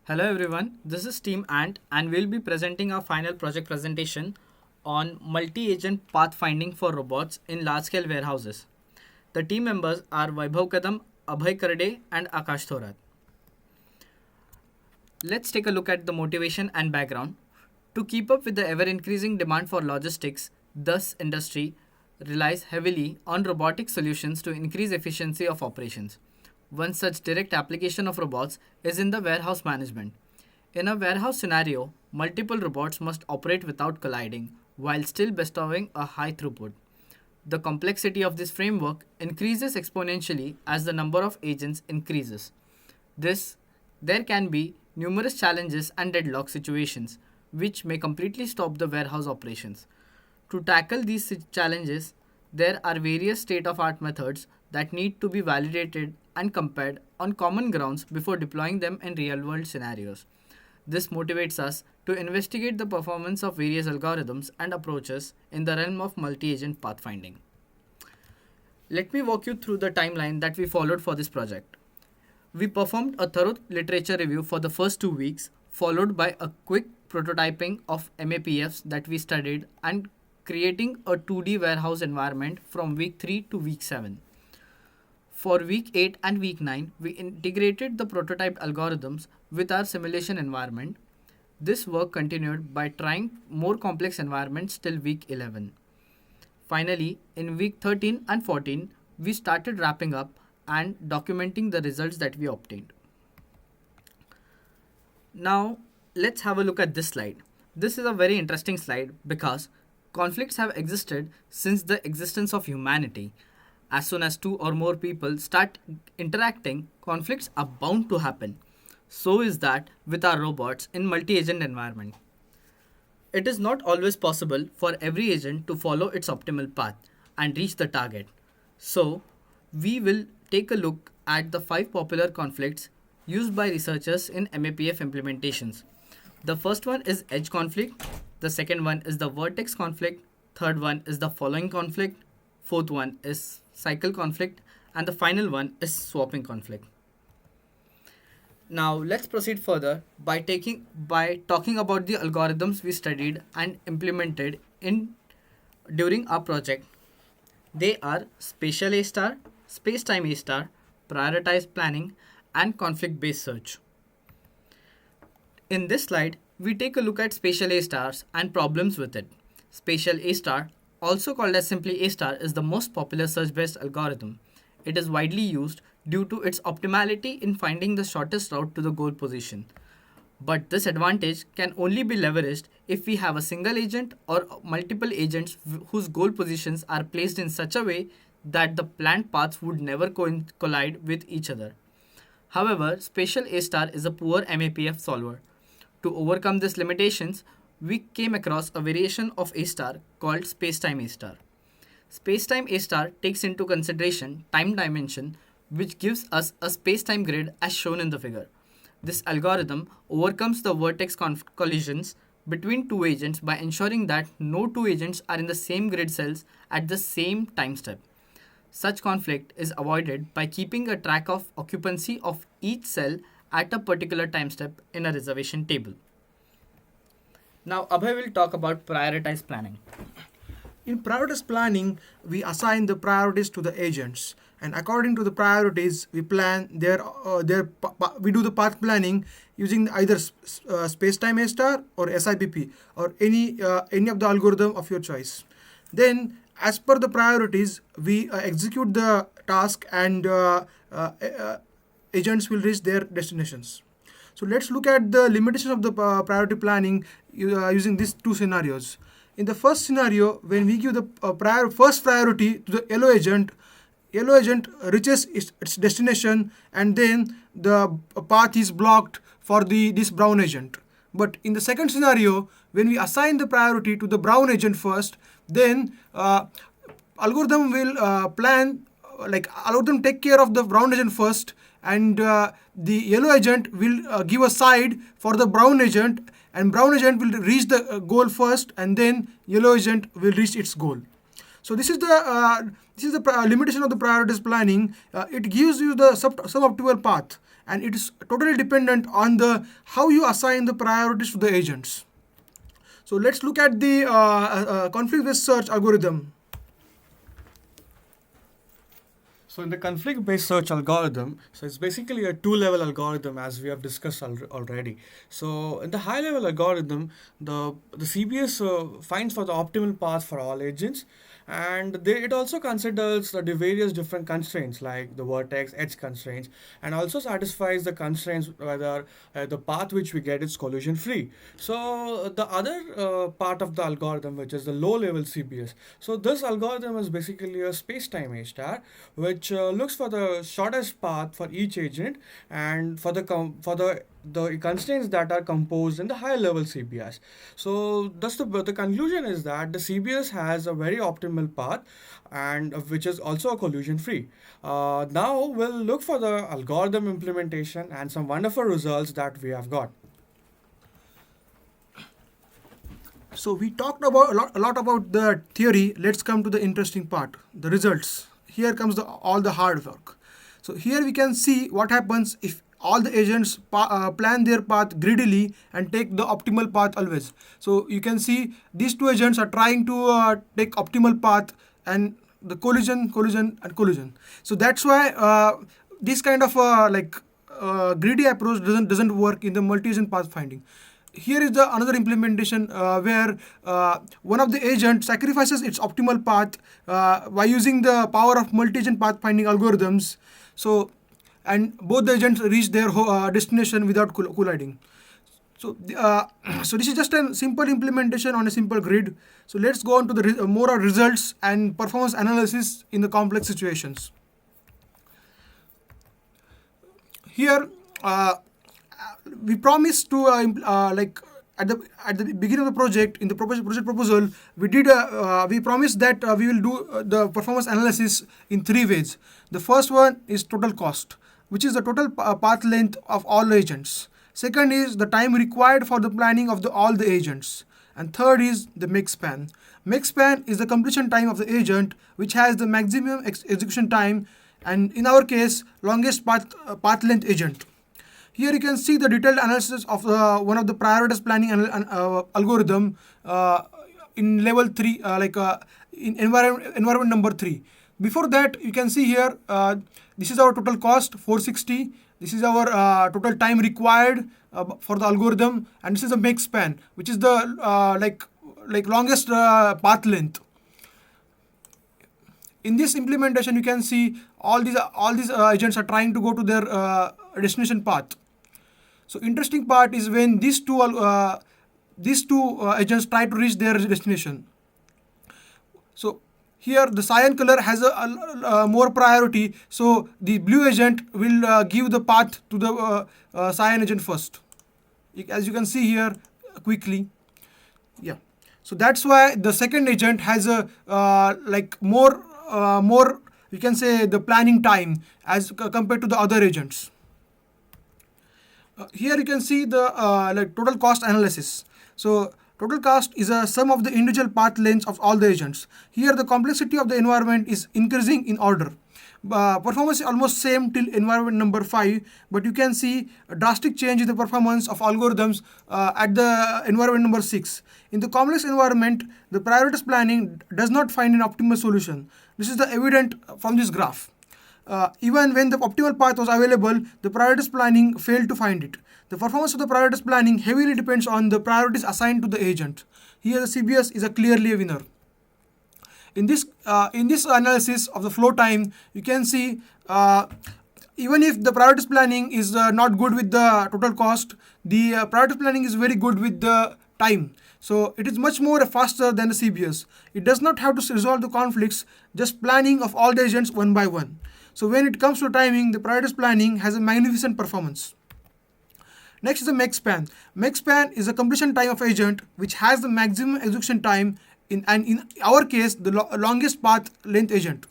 Hello everyone, this is Team Ant and we'll be presenting our final project presentation on multi-agent pathfinding for robots in large-scale warehouses. The team members are Vaibhav Kadam, Abhay Karde and Akash Thorat. Let's take a look at the motivation and background. To keep up with the ever-increasing demand for logistics, this industry relies heavily on robotic solutions to increase efficiency of operations. One such direct application of robots is in the warehouse management. In a warehouse scenario, multiple robots must operate without colliding while still bestowing a high throughput. The complexity of this framework increases exponentially as the number of agents increases. This there can be numerous challenges and deadlock situations which may completely stop the warehouse operations. To tackle these challenges, there are various state of art methods that need to be validated and compared on common grounds before deploying them in real world scenarios. This motivates us to investigate the performance of various algorithms and approaches in the realm of multi agent pathfinding. Let me walk you through the timeline that we followed for this project. We performed a thorough literature review for the first 2 weeks, followed by a quick prototyping of MAPFs that we studied and creating a 2D warehouse environment from week 3 to week 7. For week 8 and week 9, we integrated the prototyped algorithms with our simulation environment. This work continued by trying more complex environments till week 11. Finally, in week 13 and 14, we started wrapping up and documenting the results that we obtained. Now, let's have a look at this slide. This is a very interesting slide because conflicts have existed since the existence of humanity. As soon as two or more people start interacting, conflicts are bound to happen. So is that with our robots in multi-agent environment. It is not always possible for every agent to follow its optimal path and reach the target. So, we will take a look at the 5 popular conflicts used by researchers in MAPF implementations. The first one is edge conflict, the second one is the vertex conflict, third one is the following conflict, fourth one is cycle conflict, and the final one is swapping conflict. Now let's proceed further by talking about the algorithms we studied and implemented in during our project. They are spatial A star, space-time A star, prioritized planning, and conflict-based search. In this slide, we take a look at spatial A stars and problems with it. Spatial A star, also called as simply A star, is the most popular search-based algorithm. It is widely used due to its optimality in finding the shortest route to the goal position. But this advantage can only be leveraged if we have a single agent or multiple agents whose goal positions are placed in such a way that the planned paths would never collide with each other. However, spatial A star is a poor MAPF solver. To overcome these limitations, we came across a variation of A star called spacetime A star. Spacetime A star takes into consideration time dimension, which gives us a spacetime grid as shown in the figure. This algorithm overcomes the vertex collisions between two agents by ensuring that no two agents are in the same grid cells at the same time step. Such conflict is avoided by keeping a track of occupancy of each cell at a particular time step in a reservation table. Now, Abhay will talk about prioritized planning. In prioritized planning, we assign the priorities to the agents, and according to the priorities, we plan we do the path planning using either space-time A star or SIPP or any of the algorithm of your choice. Then, as per the priorities, we execute the task, and agents will reach their destinations. So let's look at the limitations of the priority planning using these two scenarios. In the first scenario, when we give the first priority to the yellow agent reaches its destination, and then the path is blocked for this brown agent. But in the second scenario, when we assign the priority to the brown agent first, then algorithm will algorithm take care of the brown agent first, and the yellow agent will give a side for the brown agent, and brown agent will reach the goal first, and then yellow agent will reach its goal. So this is the limitation of the prioritized planning. It gives you the suboptimal path, and it is totally dependent on the how you assign the priorities to the agents. So let's look at the conflict-based search algorithm. So in the conflict-based search algorithm, so it's basically a two-level algorithm as we have discussed already. So in the high-level algorithm, the CBS finds for the optimal path for all agents, and it also considers the various different constraints like the vertex, edge constraints, and also satisfies the constraints whether the path which we get is collision-free. So the other part of the algorithm, which is the low-level CBS. So this algorithm is basically a space-time A star, which looks for the shortest path for each agent and for the constraints that are composed in the higher level CBS. So thus the conclusion is that the CBS has a very optimal path and which is also a collision free. Now we'll look for the algorithm implementation and some wonderful results that we have got. So we talked about a lot about the theory. Let's come to the interesting part, the results. Here comes all the hard work. So here we can see what happens if all the agents plan their path greedily and take the optimal path always. So you can see these two agents are trying to take optimal path, and the collision. So that's why this kind of greedy approach doesn't work in the multi-agent pathfinding. Here is the another implementation where one of the agent sacrifices its optimal path by using the power of multi-agent pathfinding algorithms. So, and both the agents reach their destination without colliding. So, so this is just a simple implementation on a simple grid. So let's go on to the more results and performance analysis in the complex situations. Here, we promised to like at the beginning of the project, in the project proposal, we promised that we will do the performance analysis in three ways. The first one is total cost, which is the total path length of all agents. Second is the time required for the planning of all the agents. And third is the make span. Make span is the completion time of the agent, which has the maximum execution time, and in our case, longest path length agent. Here you can see the detailed analysis of one of the prioritized planning algorithm in level 3, in environment number 3. Before that, you can see here, this is our total cost, 460. This is our total time required for the algorithm, and this is the make span, which is the longest path length. In this implementation, you can see all these agents are trying to go to their destination path. So interesting part is when these two agents try to reach their destination. So here the cyan color has a more priority, so the blue agent will give the path to the cyan agent first, as you can see here quickly. Yeah, so that's why the second agent has a more you can say the planning time as compared to the other agents. Here you can see the total cost analysis. So total cost is a sum of the individual path lengths of all the agents. Here the complexity of the environment is increasing in order. Performance is almost same till environment number 5, but you can see a drastic change in the performance of algorithms at the environment number 6. In the complex environment, the prioritized planning does not find an optimal solution. This is the evident from this graph. Even when the optimal path was available, the prioritized planning failed to find it. The performance of the prioritized planning heavily depends on the priorities assigned to the agent. Here the CBS is clearly a winner. In this analysis of the flow time, you can see even if the prioritized planning is not good with the total cost, the prioritized planning is very good with the time. So it is much more faster than the CBS. It does not have to resolve the conflicts, just planning of all the agents one by one. So when it comes to timing, the prioritized planning has a magnificent performance. Next is the make span. Make span is the completion time of agent which has the maximum execution time in our case the longest path length agent.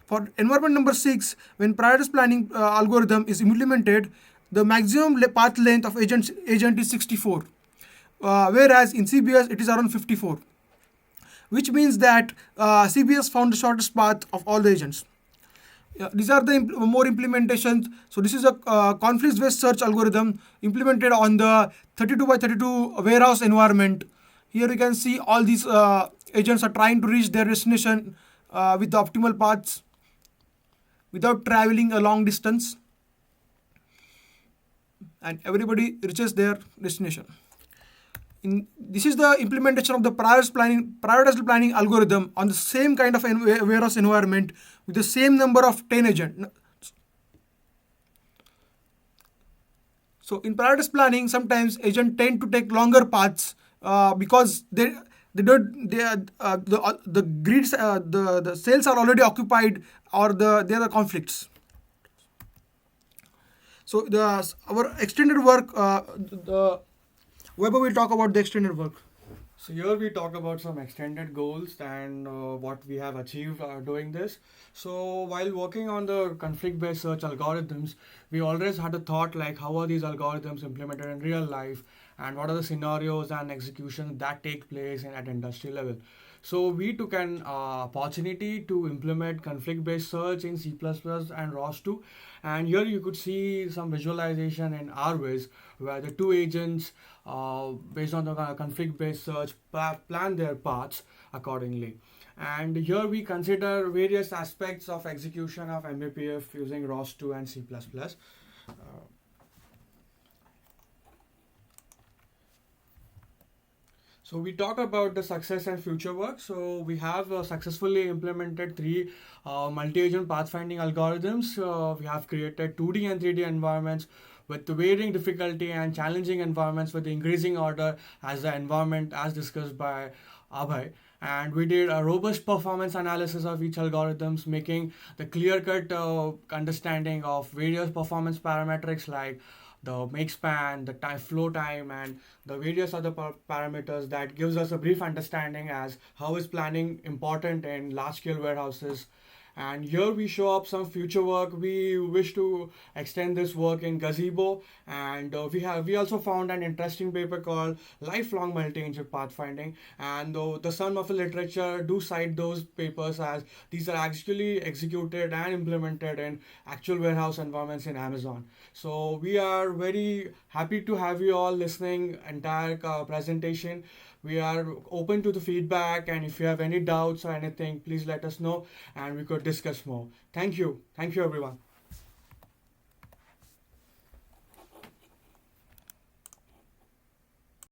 For environment number 6, when prioritized planning algorithm is implemented, the maximum path length of agent is 64, whereas in CBS it is around 54, which means that CBS found the shortest path of all the agents. These are the more implementations. So this is a conflicts-based search algorithm implemented on the 32 by 32 warehouse environment. Here you can see all these agents are trying to reach their destination with the optimal paths without traveling a long distance, and everybody reaches their destination. This is the implementation of the prioritized planning algorithm on the same kind of warehouse environment with the same number of 10 agents. So in prioritized planning, sometimes agents tend to take longer paths because the grids the cells are already occupied, or there are conflicts. So our extended work, Weber will talk about the extended work. So here we talk about some extended goals and what we have achieved doing this. So while working on the conflict-based search algorithms, we always had a thought like how are these algorithms implemented in real life, and what are the scenarios and executions that take place at industry level. So we took an opportunity to implement conflict-based search in C++ and ROS2, and here you could see some visualization in RWiz where the two agents, based on the conflict-based search, plan their paths accordingly. And here we consider various aspects of execution of MBPF using ROS2 and C++. So we talk about the success and future work. So we have successfully implemented three multi-agent pathfinding algorithms. We have created 2D and 3D environments with varying difficulty and challenging environments with increasing order as the environment as discussed by Abhay. And we did a robust performance analysis of each algorithms, making the clear-cut understanding of various performance parametrics like the make span, the time, flow time, and the various other parameters that gives us a brief understanding as how is planning important in large-scale warehouses. And here we show up some future work. We wish to extend this work in Gazebo, and we also found an interesting paper called Lifelong Multi-Agent Pathfinding. And the Sun Muffle literature do cite those papers as these are actually executed and implemented in actual warehouse environments in Amazon. So we are very happy to have you all listening entire presentation. We are open to the feedback, and if you have any doubts or anything, please let us know and we could discuss more. Thank you. Thank you, everyone.